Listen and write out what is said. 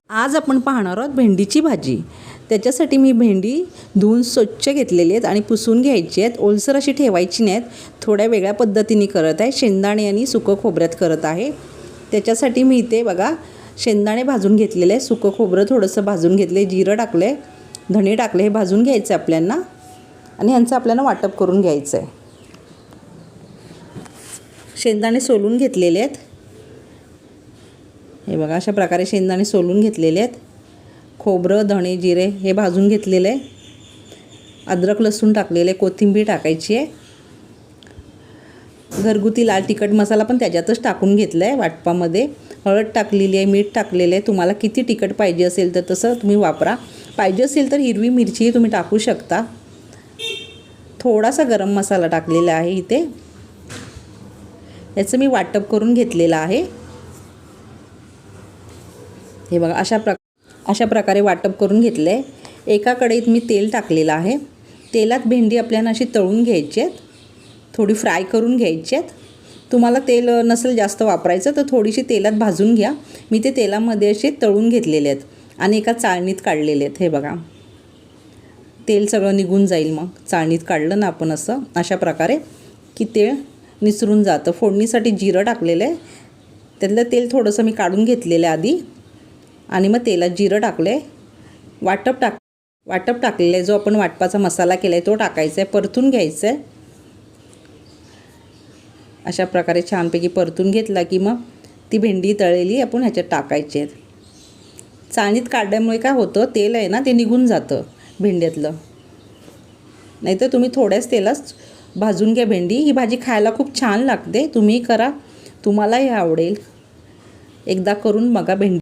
आज आपण पाहणार आहोत भेंडीची भाजी। त्याच्यासाठी मी भेंडी धुवून स्वच्छ घेतलेली आहेत आणि पुसून घ्यायची आहेत। ओलसर अशी ठेवायची नाहीत, थोड्या वेगळ्या पद्धतीने करत आहे। शेंगदाणे आणि सुकं खोबऱ्यात करत आहे। त्याच्यासाठी मी इथे बघा शेंगदाणे भाजून घेतलेले आहे, सुकं खोबरं थोडंसं भाजून घेतले, जिरं टाकले, धणे टाकले, हे भाजून घ्यायचं आपल्याला आणि ह्यांचं आपल्याला वाटप करून घ्यायचं आहे। शेंगदाणे सोलून घेतलेले आहेत, हे बघा अशा प्रकारे शेंगदाणे सोलून घेतलेले आहेत। खोबरं, धणे, जिरे हे भाजून घेतलेले आहे। अद्रक लसूण टाकलेले, कोथिंबीर टाकायची आहे। घरगुती लाल तिखट मसाला पण त्याच्यातच टाकून घेतला आहे वाटपामध्ये। हळद टाकलेली आहे, मीठ टाकलेले आहे। तुम्हाला किती तिखट पाहिजे असेल तर तसं तुम्ही वापरा। पाहिजे असेल तर हिरवी मिरची तुम्ही टाकू शकता। थोडासा गरम मसाला टाकलेला आहे इथे। याचं मी वाटप करून घेतलेलं आहे। हे बघा अशा प्रकारे वाटप करून घेतले। एका कढईत मी तेल टाकलेलं आहे। तेलात भेंडी आपल्याला अशी तळून घ्यायची आहेत, थोडी फ्राय करून घ्यायची आहेत। तुम्हाला तेल नसेल जास्त वापरायचं तर थोडीशी तेलात भाजून घ्या। मी ते तेलामध्ये असे तळून घेतलेले आहेत आणि एका चाळणीत काढलेले आहेत। हे बघा तेल सगळं निघून जाईल, मग चाळणीत काढलं ना आपण असं अशा प्रकारे की तेल निसरून जातं। फोडणीसाठी जिरं टाकलेलं आहे, त्यातलं तेल थोडंसं मी काढून घेतलेलं आधी आणि मग तेलात जिरं टाकले। वाटप टाकलेलं आहे, जो आपण वाटपाचा मसाला केला आहे तो टाकायचा आहे, परतून घ्यायचं आहे। अशा प्रकारे छानपैकी परतून घेतला की मग ती भेंडी तळलेली आपण ह्याच्यात टाकायची आहे। चाळणीत काढल्यामुळे काय होतं, तेल आहे ना ते निघून जातं भेंड्यातलं। नाहीतर तुम्ही थोड्याच तेलात भाजून घ्या भेंडी। ही भाजी खायला खूप छान लागते, तुम्ही करा, तुम्हालाही आवडेल। एकदा करून बघा भेंडी।